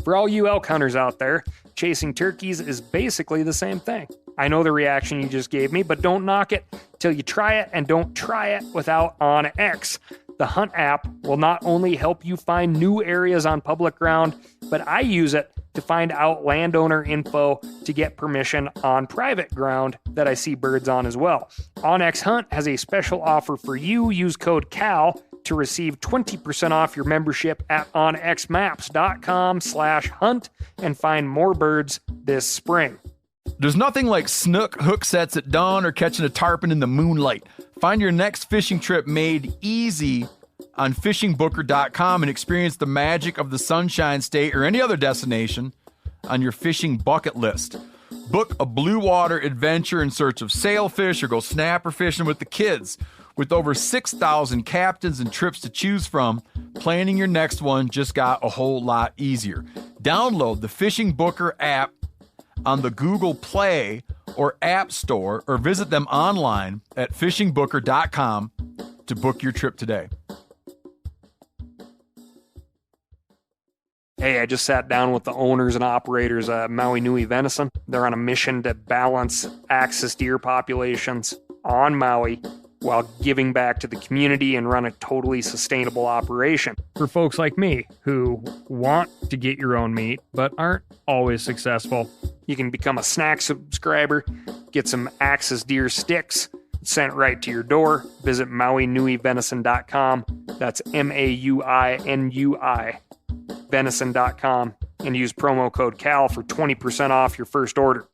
For all you elk hunters out there, chasing turkeys is basically the same thing. I know the reaction you just gave me, but don't knock it till you try it, and don't try it without OnX. The Hunt app will not only help you find new areas on public ground, but I use it to find out landowner info to get permission on private ground that I see birds on as well. OnX Hunt has a special offer for you. Use code CAL to receive 20% off your membership at onxmaps.com/hunt and find more birds this spring. There's nothing like snook hook sets at dawn or catching a tarpon in the moonlight. Find your next fishing trip made easy on fishingbooker.com and experience the magic of the Sunshine State or any other destination on your fishing bucket list. Book a blue water adventure in search of sailfish or go snapper fishing with the kids. With over 6,000 captains and trips to choose from, planning your next one just got a whole lot easier. Download the Fishing Booker app on the Google Play or App Store, or visit them online at fishingbooker.com to book your trip today. Hey, I just sat down with the owners and operators of Maui Nui Venison. They're on a mission to balance axis deer populations on Maui while giving back to the community and run a totally sustainable operation. For folks like me who want to get your own meat but aren't always successful, you can become a snack subscriber, get some axis deer sticks sent right to your door. Visit MauiNuiVenison.com. That's MAUINUI venison.com and use promo code CAL for 20% off your first order.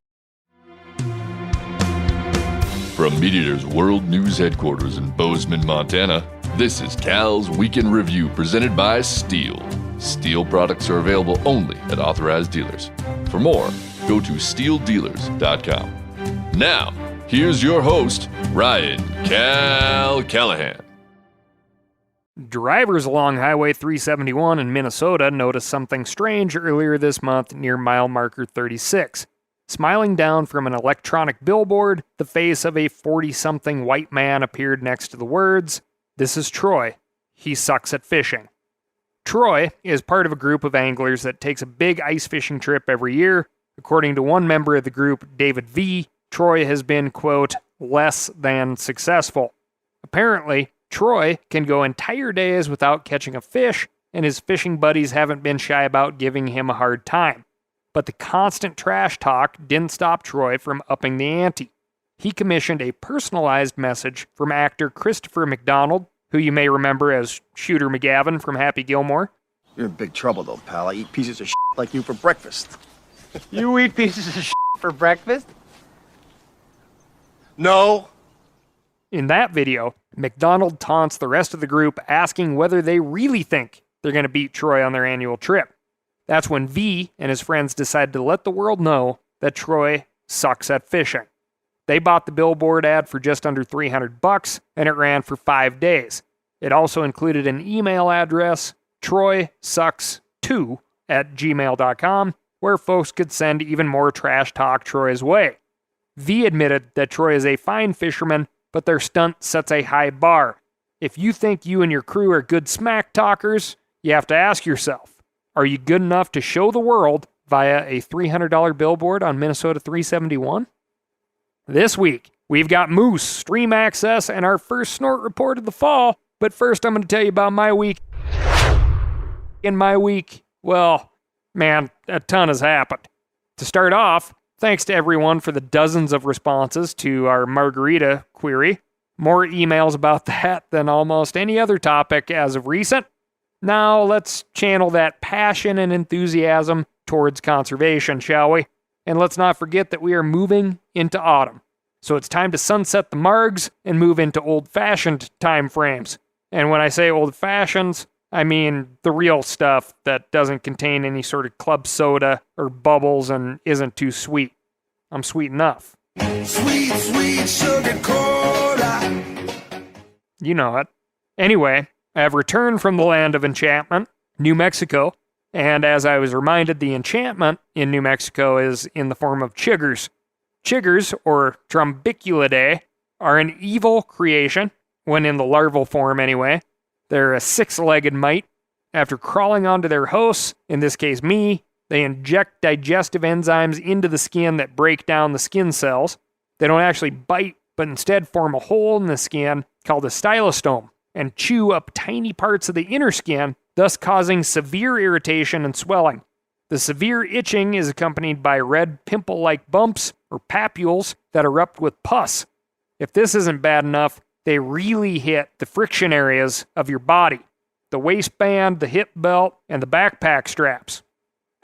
From MeatEater's World News Headquarters in Bozeman, Montana, this is Cal's Weekend Review presented by Steel. Steel products are available only at authorized dealers. For more, go to steeldealers.com. Now, here's your host, Ryan Cal Callahan. Drivers along Highway 371 in Minnesota noticed something strange earlier this month near mile marker 36. Smiling down from an electronic billboard, the face of a 40-something white man appeared next to the words, "This is Troy. He sucks at fishing." Troy is part of a group of anglers that takes a big ice fishing trip every year. According to one member of the group, David V., Troy has been, quote, less than successful. Apparently, Troy can go entire days without catching a fish, and his fishing buddies haven't been shy about giving him a hard time. But the constant trash talk didn't stop Troy from upping the ante. He commissioned a personalized message from actor Christopher McDonald, who you may remember as Shooter McGavin from Happy Gilmore. You're in big trouble, though, pal. I eat pieces of shit like you for breakfast. You eat pieces of shit for breakfast? No. In that video, McDonald taunts the rest of the group, asking whether they really think they're going to beat Troy on their annual trip. That's when V and his friends decided to let the world know that Troy sucks at fishing. They bought the billboard ad for just under $300, and it ran for 5 days. It also included an email address, troysucks2@gmail.com, where folks could send even more trash talk Troy's way. V admitted that Troy is a fine fisherman, but their stunt sets a high bar. If you think you and your crew are good smack talkers, you have to ask yourself, are you good enough to show the world via a $300 billboard on Minnesota 371? This week, we've got moose, stream access, and our first snort report of the fall. But first, I'm going to tell you about my week. In my week, well, man, a ton has happened. To start off, thanks to everyone for the dozens of responses to our margarita query. More emails about that than almost any other topic as of recent. Now let's channel that passion and enthusiasm towards conservation, shall we? And let's not forget that we are moving into autumn. So it's time to sunset the margs and move into old-fashioned time frames. And when I say old-fashions, I mean the real stuff that doesn't contain any sort of club soda or bubbles and isn't too sweet. I'm sweet enough. Sweet, sweet sugar cola. You know it. Anyway, I have returned from the land of enchantment, New Mexico, and as I was reminded, the enchantment in New Mexico is in the form of chiggers. Chiggers, or Trombiculidae, are an evil creation, when in the larval form anyway. They're a 6-legged mite. After crawling onto their hosts, in this case me, They inject digestive enzymes into the skin that break down the skin cells. They don't actually bite, but instead form a hole in the skin called a stylostome and chew up tiny parts of the inner skin, thus causing severe irritation and swelling. The severe itching is accompanied by red pimple-like bumps or papules that erupt with pus. If this isn't bad enough, they really hit the friction areas of your body: the waistband, the hip belt, and the backpack straps.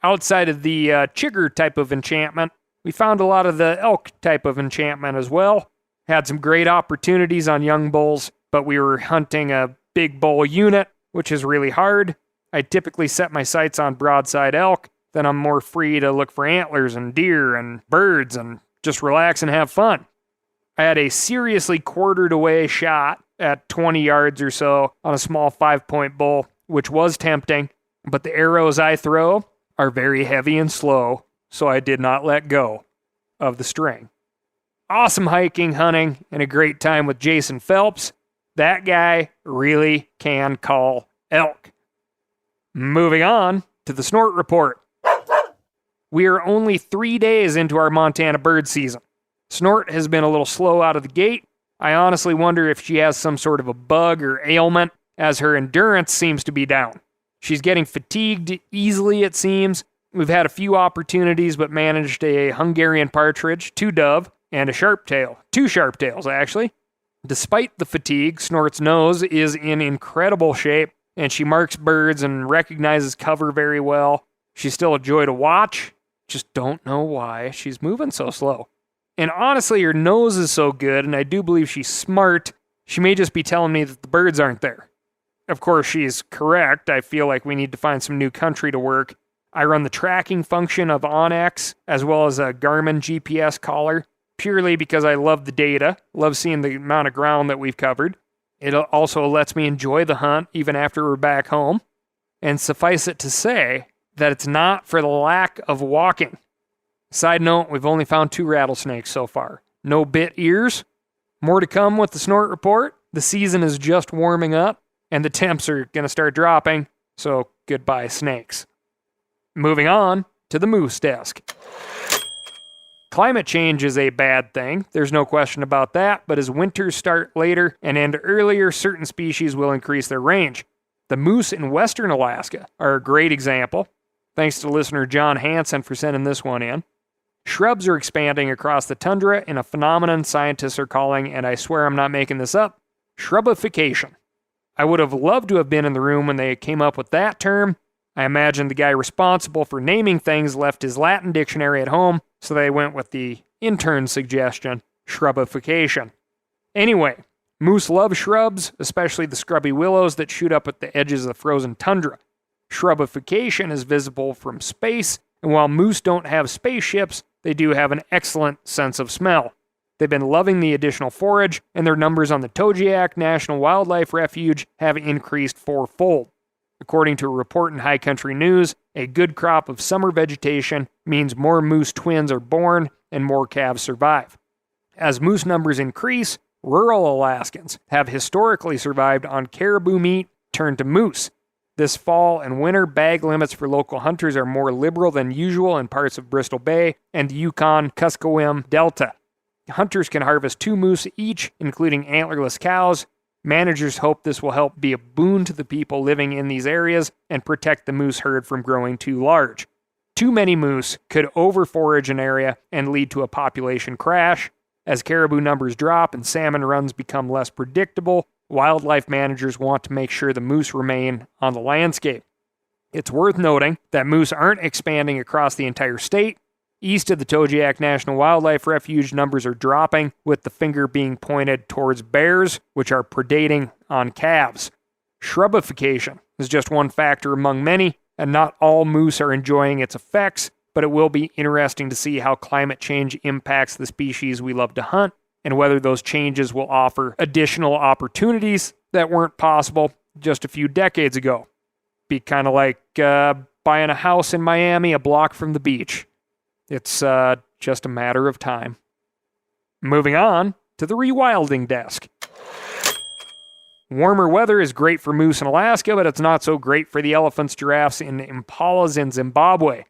Outside of the chigger type of enchantment, we found a lot of the elk type of enchantment as well. Had some great opportunities on young bulls, but we were hunting a big bull unit, which is really hard. I typically set my sights on broadside elk, then I'm more free to look for antlers and deer and birds and just relax and have fun. I had a seriously quartered away shot at 20 yards or so on a small 5-point bull, which was tempting, but the arrows I throw are very heavy and slow, so I did not let go of the string. Awesome hiking, hunting, and a great time with Jason Phelps. That guy really can call elk. Moving on to the Snort Report. We are only 3 days into our Montana bird season. Snort has been a little slow out of the gate. I honestly wonder if she has some sort of a bug or ailment, as her endurance seems to be down. She's getting fatigued easily, it seems. We've had a few opportunities, but managed a Hungarian partridge, 2 dove, and a sharptail. 2 sharptails, actually. Despite the fatigue, Snort's nose is in incredible shape, and she marks birds and recognizes cover very well. She's still a joy to watch. Just don't know why she's moving so slow. And honestly, her nose is so good, and I do believe she's smart. She may just be telling me that the birds aren't there. Of course, she's correct. I feel like we need to find some new country to work. I run the tracking function of Onyx, as well as a Garmin GPS collar, purely because I love the data, love seeing the amount of ground that we've covered. It also lets me enjoy the hunt even after we're back home. And suffice it to say that it's not for the lack of walking. Side note, we've only found 2 rattlesnakes so far. No bit ears. More to come with the Snort Report. The season is just warming up, and the temps are going to start dropping, so goodbye snakes. Moving on to the moose desk. Climate change is a bad thing, there's no question about that, but as winters start later and end earlier, certain species will increase their range. The moose in western Alaska are a great example. Thanks to listener John Hansen for sending this one in. Shrubs are expanding across the tundra in a phenomenon scientists are calling, and I swear I'm not making this up, shrubification. I would have loved to have been in the room when they came up with that term. I imagine the guy responsible for naming things left his Latin dictionary at home, so they went with the intern suggestion, shrubification. Anyway, moose love shrubs, especially the scrubby willows that shoot up at the edges of the frozen tundra. Shrubification is visible from space, and while moose don't have spaceships, they do have an excellent sense of smell. They've been loving the additional forage, and their numbers on the Togiak National Wildlife Refuge have increased 4-fold. According to a report in High Country News, a good crop of summer vegetation means more moose twins are born and more calves survive. As moose numbers increase, rural Alaskans have historically survived on caribou meat turned to moose. This fall and winter, bag limits for local hunters are more liberal than usual in parts of Bristol Bay and the Yukon-Kuskokwim Delta. Hunters can harvest 2 moose each, including antlerless cows. Managers hope this will help be a boon to the people living in these areas and protect the moose herd from growing too large. Too many moose could overforage an area and lead to a population crash. As caribou numbers drop and salmon runs become less predictable, wildlife managers want to make sure the moose remain on the landscape. It's worth noting that moose aren't expanding across the entire state. East of the Togiak National Wildlife Refuge, numbers are dropping, with the finger being pointed towards bears, which are predating on calves. Shrubification is just one factor among many, and not all moose are enjoying its effects, but it will be interesting to see how climate change impacts the species we love to hunt, and whether those changes will offer additional opportunities that weren't possible just a few decades ago. Be kind of like buying a house in Miami a block from the beach. It's just a matter of time. Moving on to the rewilding desk. Warmer weather is great for moose in Alaska, but it's not so great for the elephants, giraffes, and impalas in Zimbabwe.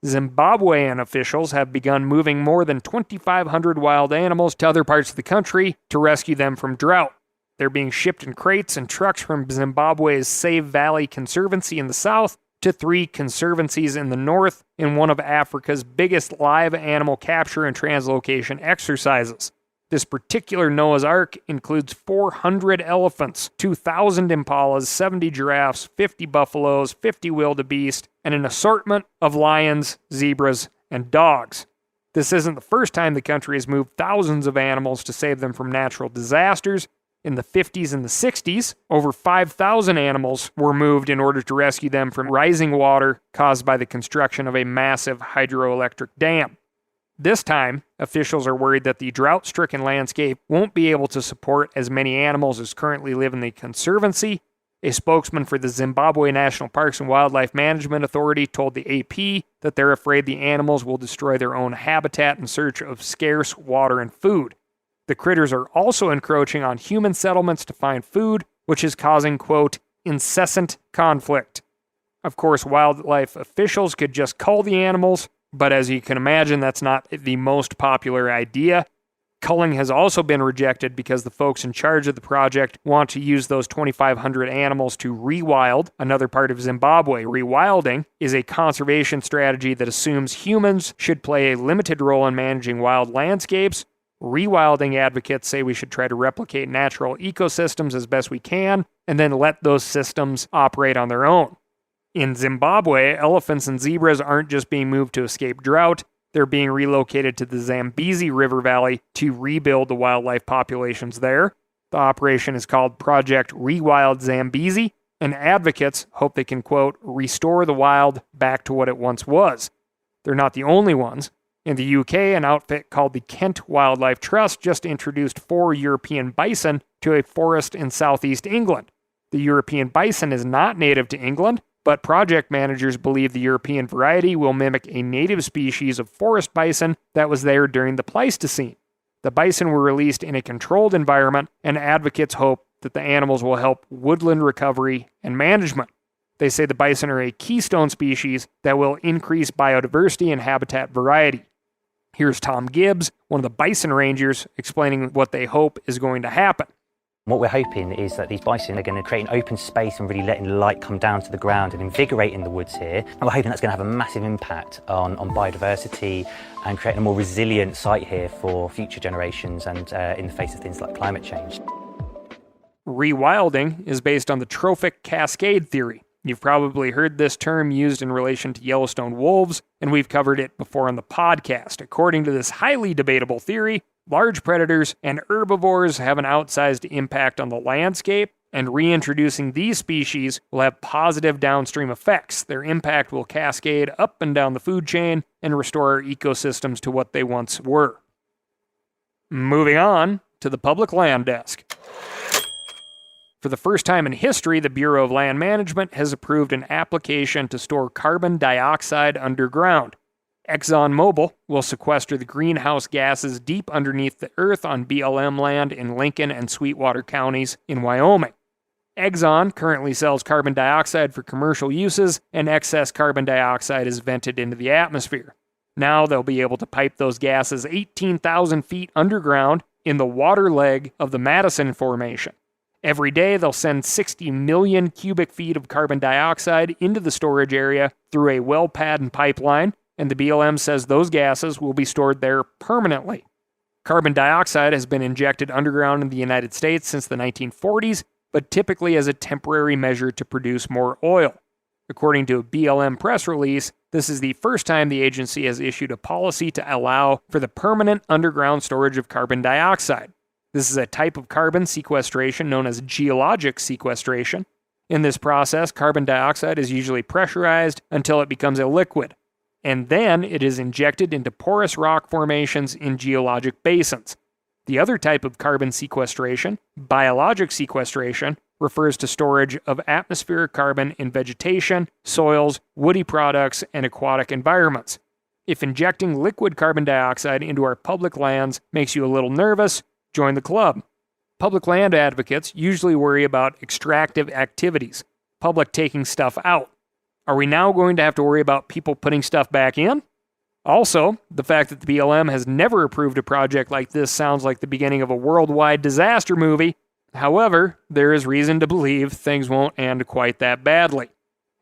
Zimbabwean officials have begun moving more than 2,500 wild animals to other parts of the country to rescue them from drought. They're being shipped in crates and trucks from Zimbabwe's Save Valley Conservancy in the south to 3 conservancies in the north in one of Africa's biggest live animal capture and translocation exercises. This particular Noah's Ark includes 400 elephants, 2,000 impalas, 70 giraffes, 50 buffaloes, 50 wildebeest, and an assortment of lions, zebras, and dogs. This isn't the first time the country has moved thousands of animals to save them from natural disasters. In the 50s and the 60s, over 5,000 animals were moved in order to rescue them from rising water caused by the construction of a massive hydroelectric dam. This time, officials are worried that the drought-stricken landscape won't be able to support as many animals as currently live in the conservancy. A spokesman for the Zimbabwe National Parks and Wildlife Management Authority told the AP that they're afraid the animals will destroy their own habitat in search of scarce water and food. The critters are also encroaching on human settlements to find food, which is causing, quote, incessant conflict. Of course, wildlife officials could just cull the animals, but as you can imagine, that's not the most popular idea. Culling has also been rejected because the folks in charge of the project want to use those 2,500 animals to rewild another part of Zimbabwe. Rewilding is a conservation strategy that assumes humans should play a limited role in managing wild landscapes. Rewilding advocates say we should try to replicate natural ecosystems as best we can, and then let those systems operate on their own. In Zimbabwe, elephants and zebras aren't just being moved to escape drought, they're being relocated to the Zambezi River Valley to rebuild the wildlife populations there. The operation is called Project Rewild Zambezi, and advocates hope they can, quote, restore the wild back to what it once was. They're not the only ones. In the UK, an outfit called the Kent Wildlife Trust just introduced 4 European bison to a forest in southeast England. The European bison is not native to England, but project managers believe the European variety will mimic a native species of forest bison that was there during the Pleistocene. The bison were released in a controlled environment, and advocates hope that the animals will help woodland recovery and management. They say the bison are a keystone species that will increase biodiversity and habitat variety. Here's Tom Gibbs, one of the bison rangers, explaining what they hope is going to happen. What we're hoping is that these bison are going to create an open space and really letting light come down to the ground and invigorating the woods here. And we're hoping that's going to have a massive impact on biodiversity and creating a more resilient site here for future generations and in the face of things like climate change. Rewilding is based on the trophic cascade theory. You've probably heard this term used in relation to Yellowstone wolves, and we've covered it before on the podcast. According to this highly debatable theory, large predators and herbivores have an outsized impact on the landscape, and reintroducing these species will have positive downstream effects. Their impact will cascade up and down the food chain and restore our ecosystems to what they once were. Moving on to the Public Land Desk. For the first time in history, the Bureau of Land Management has approved an application to store carbon dioxide underground. ExxonMobil will sequester the greenhouse gases deep underneath the earth on BLM land in Lincoln and Sweetwater counties in Wyoming. Exxon currently sells carbon dioxide for commercial uses, and excess carbon dioxide is vented into the atmosphere. Now they'll be able to pipe those gases 18,000 feet underground in the water leg of the Madison Formation. Every day, they'll send 60 million cubic feet of carbon dioxide into the storage area through a well pad and pipeline, and the BLM says those gases will be stored there permanently. Carbon dioxide has been injected underground in the United States since the 1940s, but typically as a temporary measure to produce more oil. According to a BLM press release, this is the first time the agency has issued a policy to allow for the permanent underground storage of carbon dioxide. This is a type of carbon sequestration known as geologic sequestration. In this process, carbon dioxide is usually pressurized until it becomes a liquid, and then it is injected into porous rock formations in geologic basins. The other type of carbon sequestration, biologic sequestration, refers to storage of atmospheric carbon in vegetation, soils, woody products, and aquatic environments. If injecting liquid carbon dioxide into our public lands makes you a little nervous, join the club. Public land advocates usually worry about extractive activities, public taking stuff out. Are we now going to have to worry about people putting stuff back in? Also, the fact that the BLM has never approved a project like this sounds like the beginning of a worldwide disaster movie. However, there is reason to believe things won't end quite that badly.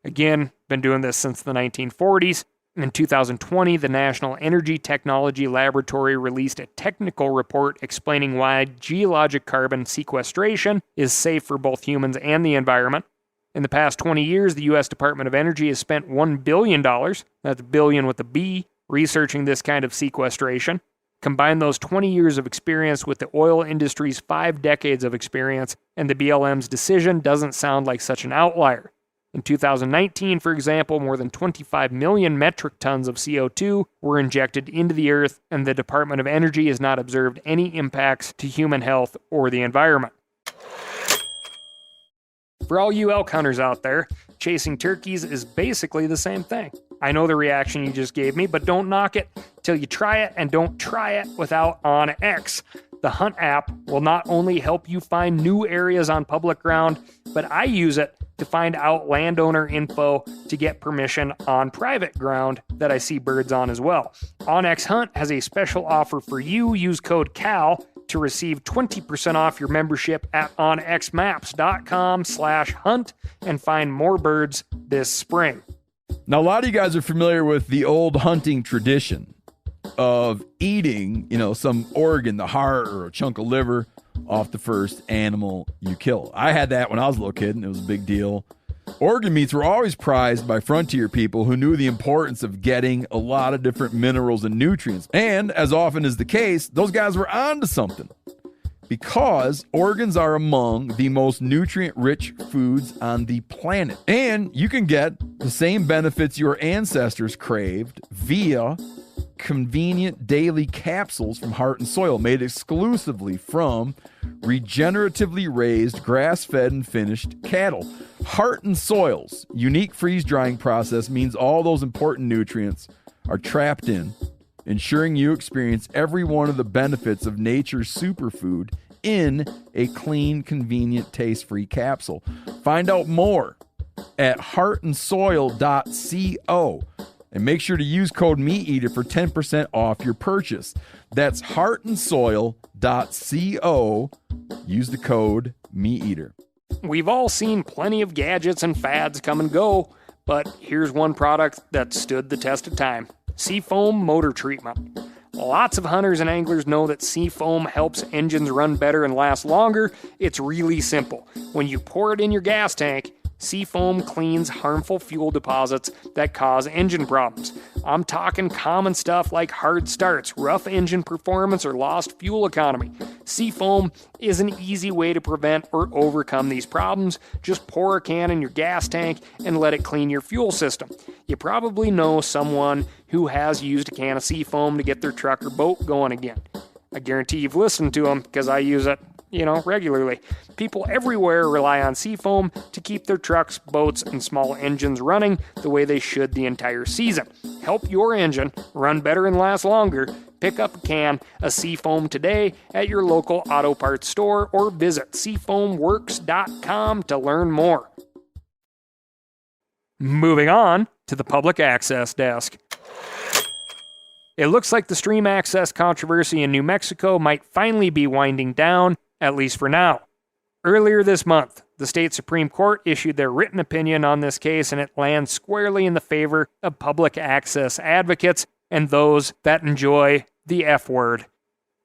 Again, been doing this since the 1940s. In 2020, the National Energy Technology Laboratory released a technical report explaining why geologic carbon sequestration is safe for both humans and the environment. In the past 20 years, the U.S. Department of Energy has spent $1 billion, that's billion with a B, researching this kind of sequestration. Combine those 20 years of experience with the oil industry's 5 decades of experience, and the BLM's decision doesn't sound like such an outlier. In 2019, for example, more than 25 million metric tons of CO2 were injected into the earth, and the Department of Energy has not observed any impacts to human health or the environment. For all you elk hunters out there, chasing turkeys is basically the same thing. I know the reaction you just gave me, but don't knock it till you try it, and don't try it without OnX. The Hunt app will not only help you find new areas on public ground, but I use it to find out landowner info to get permission on private ground that I see birds on as well. OnX Hunt has a special offer for you. Use code CAL to receive 20% off your membership at onxmaps.com/hunt and find more birds this spring. Now, a lot of you guys are familiar with the old hunting tradition of eating, some organ, the heart or a chunk of liver off the first animal you kill. I had that when I was a little kid, and it was a big deal. Organ meats were always prized by frontier people who knew the importance of getting a lot of different minerals and nutrients. And as often is the case, those guys were onto something, because organs are among the most nutrient-rich foods on the planet. And you can get the same benefits your ancestors craved via convenient daily capsules from Heart and Soil, made exclusively from regeneratively raised, grass-fed, and finished cattle. Heart and Soil's unique freeze-drying process means all those important nutrients are trapped in, ensuring you experience every one of the benefits of nature's superfood in a clean, convenient, taste-free capsule. Find out more at heartandsoil.co. And make sure to use code MeatEater for 10% off your purchase. That's heartandsoil.co. Use the code MeatEater. We've all seen plenty of gadgets and fads come and go, but here's one product that stood the test of time: Seafoam Motor Treatment. Lots of hunters and anglers know that Seafoam helps engines run better and last longer. It's really simple. When you pour it in your gas tank, Seafoam cleans harmful fuel deposits that cause engine problems. I'm talking common stuff like hard starts, rough engine performance, or lost fuel economy. Seafoam is an easy way to prevent or overcome these problems. Just pour a can in your gas tank and let it clean your fuel system. You probably know someone who has used a can of Seafoam to get their truck or boat going again. I guarantee you've listened to them, because I use it regularly. People everywhere rely on Seafoam to keep their trucks, boats, and small engines running the way they should the entire season. Help your engine run better and last longer. Pick up a can of Seafoam today at your local auto parts store, or visit seafoamworks.com to learn more. Moving on to the public access desk. It looks like the stream access controversy in New Mexico might finally be winding down, at least for now. Earlier this month, the state Supreme Court issued their written opinion on this case, and it lands squarely in the favor of public access advocates and those that enjoy the F word.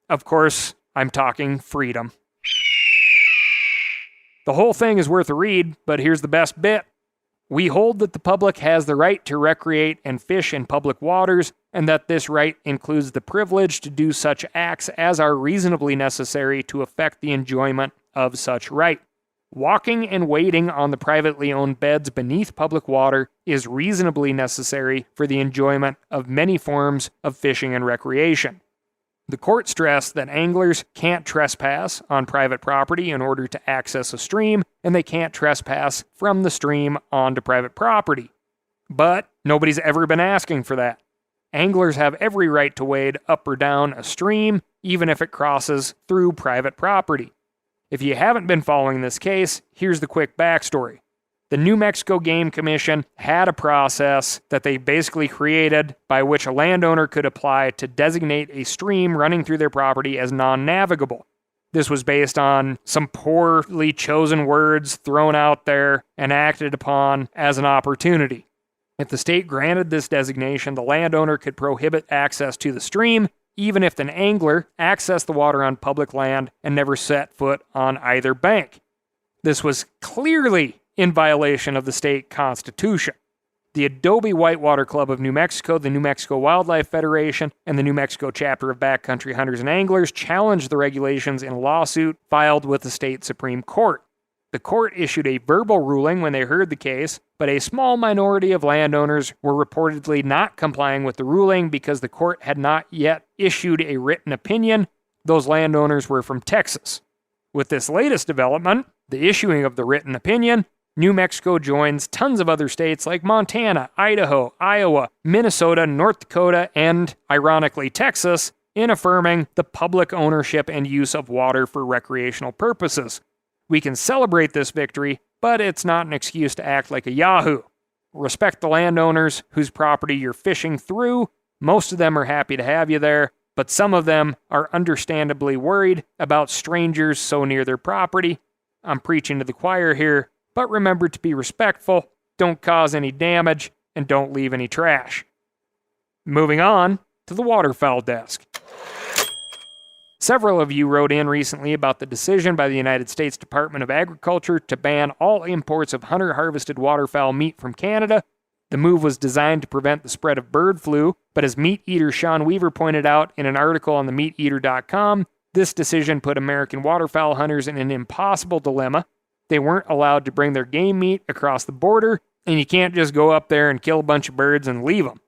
Of course, I'm talking freedom. The whole thing is worth a read, but here's the best bit. We hold that the public has the right to recreate and fish in public waters, and that this right includes the privilege to do such acts as are reasonably necessary to effect the enjoyment of such right. Walking and wading on the privately owned beds beneath public water is reasonably necessary for the enjoyment of many forms of fishing and recreation. The court stressed that anglers can't trespass on private property in order to access a stream, and they can't trespass from the stream onto private property. But nobody's ever been asking for that. Anglers have every right to wade up or down a stream, even if it crosses through private property. If you haven't been following this case, here's the quick backstory. The New Mexico Game Commission had a process that they basically created by which a landowner could apply to designate a stream running through their property as non-navigable. This was based on some poorly chosen words thrown out there and acted upon as an opportunity. If the state granted this designation, the landowner could prohibit access to the stream, even if an angler accessed the water on public land and never set foot on either bank. This was clearly in violation of the state constitution. The Adobe Whitewater Club of New Mexico, the New Mexico Wildlife Federation, and the New Mexico chapter of Backcountry Hunters and Anglers challenged the regulations in a lawsuit filed with the state Supreme Court. The court issued a verbal ruling when they heard the case, but a small minority of landowners were reportedly not complying with the ruling because the court had not yet issued a written opinion. Those landowners were from Texas. With this latest development, the issuing of the written opinion, New Mexico joins tons of other states like Montana, Idaho, Iowa, Minnesota, North Dakota, and, ironically, Texas in affirming the public ownership and use of water for recreational purposes. We can celebrate this victory, but it's not an excuse to act like a yahoo. Respect the landowners whose property you're fishing through. Most of them are happy to have you there, but some of them are understandably worried about strangers so near their property. I'm preaching to the choir here, but remember to be respectful, don't cause any damage, and don't leave any trash. Moving on to the waterfowl desk. Several of you wrote in recently about the decision by the United States Department of Agriculture to ban all imports of hunter-harvested waterfowl meat from Canada. The move was designed to prevent the spread of bird flu, but as meat eater Sean Weaver pointed out in an article on themeateater.com, this decision put American waterfowl hunters in an impossible dilemma. They weren't allowed to bring their game meat across the border, and you can't just go up there and kill a bunch of birds and leave them.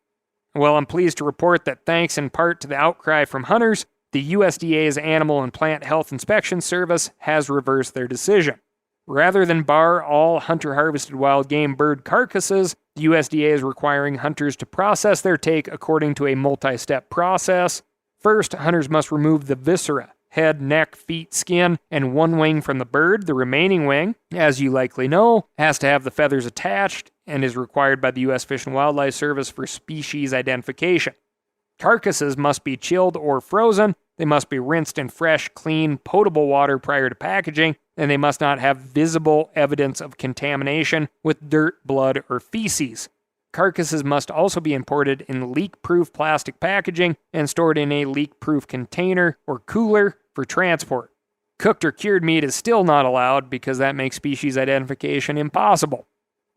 Well, I'm pleased to report that thanks in part to the outcry from hunters, the USDA's Animal and Plant Health Inspection Service has reversed their decision. Rather than bar all hunter-harvested wild game bird carcasses, the USDA is requiring hunters to process their take according to a multi-step process. First, hunters must remove the viscera, head, neck, feet, skin, and one wing from the bird. The remaining wing, as you likely know, has to have the feathers attached and is required by the U.S. Fish and Wildlife Service for species identification. Carcasses must be chilled or frozen. They must be rinsed in fresh, clean, potable water prior to packaging, and they must not have visible evidence of contamination with dirt, blood, or feces. Carcasses must also be imported in leak-proof plastic packaging and stored in a leak-proof container or cooler for transport. Cooked or cured meat is still not allowed because that makes species identification impossible.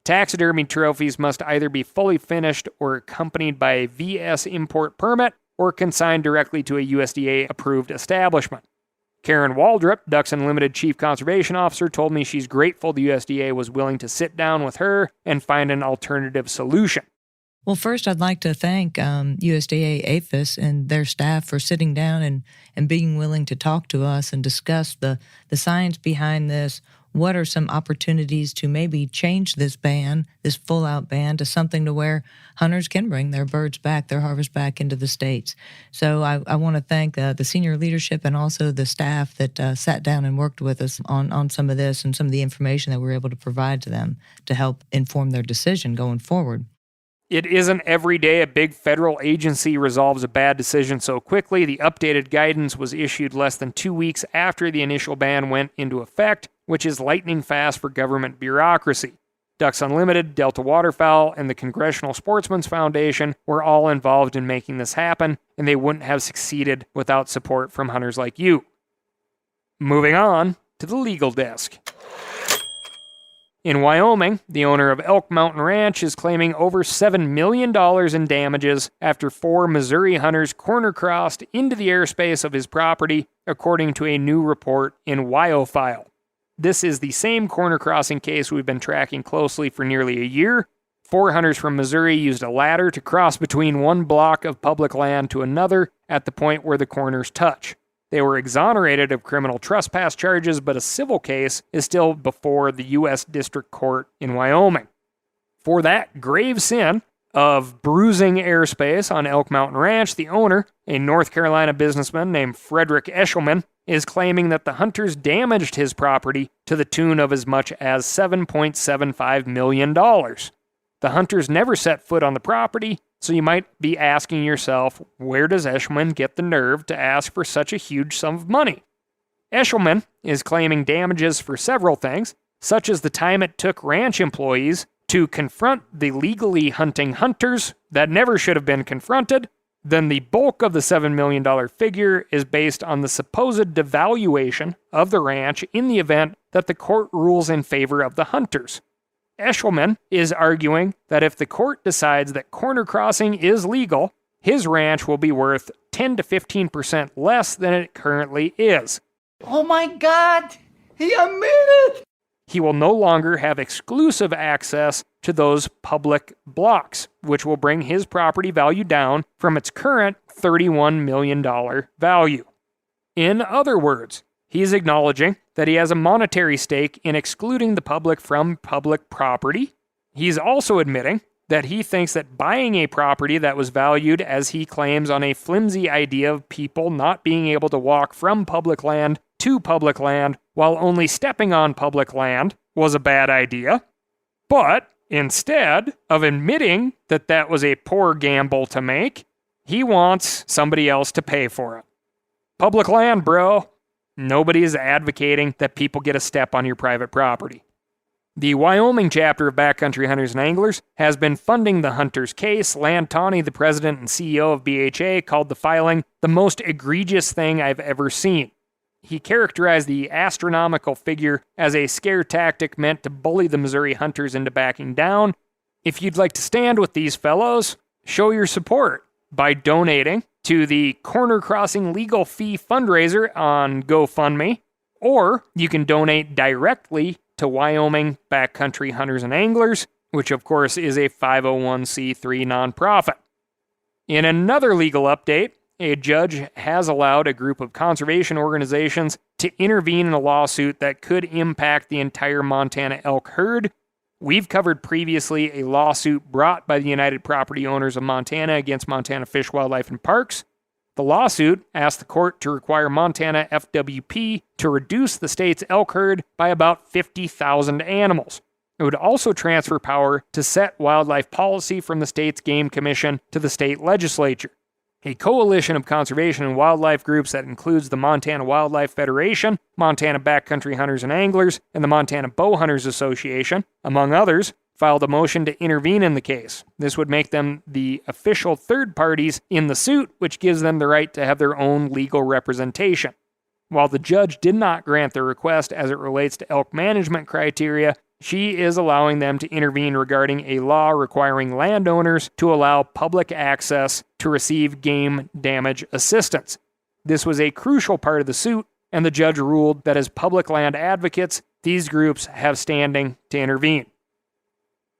Taxidermy trophies must either be fully finished or accompanied by a VS import permit or consigned directly to a USDA-approved establishment. Karen Waldrop, Ducks Unlimited Chief Conservation Officer, told me she's grateful the USDA was willing to sit down with her and find an alternative solution. Well, first, I'd like to thank USDA APHIS and their staff for sitting down and being willing to talk to us and discuss the science behind this. What are some opportunities to maybe change this ban, this full-out ban, to something to where hunters can bring their birds back, their harvest back into the states? So I want to thank the senior leadership and also the staff that sat down and worked with us on some of this and some of the information that we were able to provide to them to help inform their decision going forward. It isn't every day a big federal agency resolves a bad decision so quickly. The updated guidance was issued less than 2 weeks after the initial ban went into effect, which is lightning fast for government bureaucracy. Ducks Unlimited, Delta Waterfowl, and the Congressional Sportsmen's Foundation were all involved in making this happen, and they wouldn't have succeeded without support from hunters like you. Moving on to the legal desk. In Wyoming, the owner of Elk Mountain Ranch is claiming over $7 million in damages after 4 Missouri hunters corner-crossed into the airspace of his property, according to a new report in WyoFile. This is the same corner-crossing case we've been tracking closely for nearly a year. 4 hunters from Missouri used a ladder to cross between one block of public land to another at the point where the corners touch. They were exonerated of criminal trespass charges, but a civil case is still before the U.S. District Court in Wyoming. For that grave sin of bruising airspace on Elk Mountain Ranch, the owner, a North Carolina businessman named Frederick Eshelman, is claiming that the hunters damaged his property to the tune of as much as $7.75 million. The hunters never set foot on the property, so you might be asking yourself, where does Eshelman get the nerve to ask for such a huge sum of money? Eshelman is claiming damages for several things, such as the time it took ranch employees to confront the legally hunting hunters that never should have been confronted. Then the bulk of the $7 million figure is based on the supposed devaluation of the ranch in the event that the court rules in favor of the hunters. Eshelman is arguing that if the court decides that corner crossing is legal, his ranch will be worth 10 to 15% less than it currently is. Oh my God! He admitted! He will no longer have exclusive access to those public blocks, which will bring his property value down from its current $31 million value. In other words, he's acknowledging that he has a monetary stake in excluding the public from public property. He's also admitting that he thinks that buying a property that was valued, as he claims, on a flimsy idea of people not being able to walk from public land to public land while only stepping on public land was a bad idea. But instead of admitting that that was a poor gamble to make, he wants somebody else to pay for it. Public land, bro. Nobody is advocating that people get a step on your private property. The Wyoming chapter of Backcountry Hunters and Anglers has been funding the hunters' case. Land Tawney, the president and CEO of BHA, called the filing the most egregious thing I've ever seen. He characterized the astronomical figure as a scare tactic meant to bully the Missouri hunters into backing down. If you'd like to stand with these fellows, show your support by donating to the Corner Crossing Legal Fee fundraiser on GoFundMe, or you can donate directly to Wyoming Backcountry Hunters and Anglers, which of course is a 501c3 nonprofit. In another legal update, a judge has allowed a group of conservation organizations to intervene in a lawsuit that could impact the entire Montana elk herd. We've covered previously a lawsuit brought by the United Property Owners of Montana against Montana Fish, Wildlife, and Parks. The lawsuit asked the court to require Montana FWP to reduce the state's elk herd by about 50,000 animals. It would also transfer power to set wildlife policy from the state's Game Commission to the state legislature. A coalition of conservation and wildlife groups that includes the Montana Wildlife Federation, Montana Backcountry Hunters and Anglers, and the Montana Bow Hunters Association, among others, filed a motion to intervene in the case. This would make them the official third parties in the suit, which gives them the right to have their own legal representation. While the judge did not grant the request as it relates to elk management criteria, she is allowing them to intervene regarding a law requiring landowners to allow public access to receive game damage assistance. This was a crucial part of the suit, and the judge ruled that as public land advocates, these groups have standing to intervene.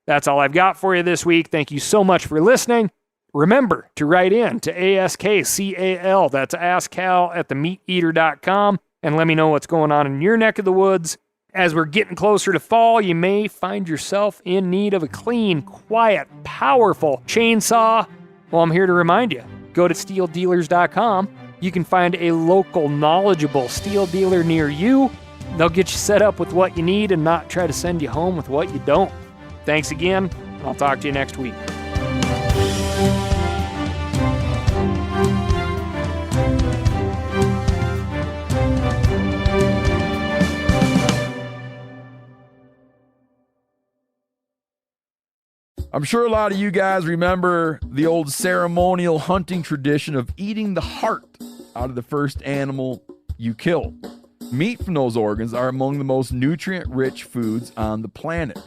That's all I've got for you this week. Thank you so much for listening. Remember to write in to ASKCAL, that's askcal@themeateater.com, and let me know what's going on in your neck of the woods. As we're getting closer to fall, you may find yourself in need of a clean, quiet, powerful chainsaw. Well, I'm here to remind you, go to steeldealers.com. You can find a local, knowledgeable steel dealer near you. They'll get you set up with what you need and not try to send you home with what you don't. Thanks again, and I'll talk to you next week. I'm sure a lot of you guys remember the old ceremonial hunting tradition of eating the heart out of the first animal you killed. Meat from those organs are among the most nutrient-rich foods on the planet.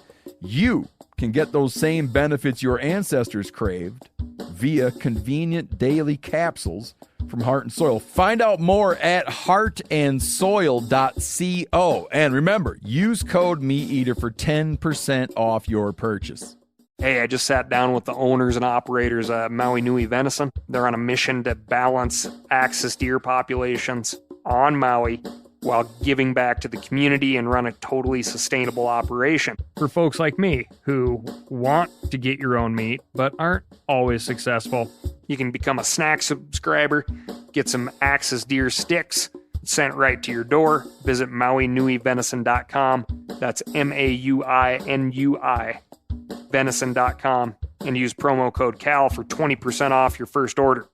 You can get those same benefits your ancestors craved via convenient daily capsules from Heart and Soil. Find out more at heartandsoil.co. And remember, use code MeatEater for 10% off your purchase. Hey, I just sat down with the owners and operators at Maui Nui Venison. They're on a mission to balance axis deer populations on Maui while giving back to the community and run a totally sustainable operation. For folks like me who want to get your own meat but aren't always successful, you can become a snack subscriber, get some axis deer sticks. sent right to your door. Visit MauiNuiVenison.com. That's MAUINUI venison.com and use promo code CAL for 20% off your first order.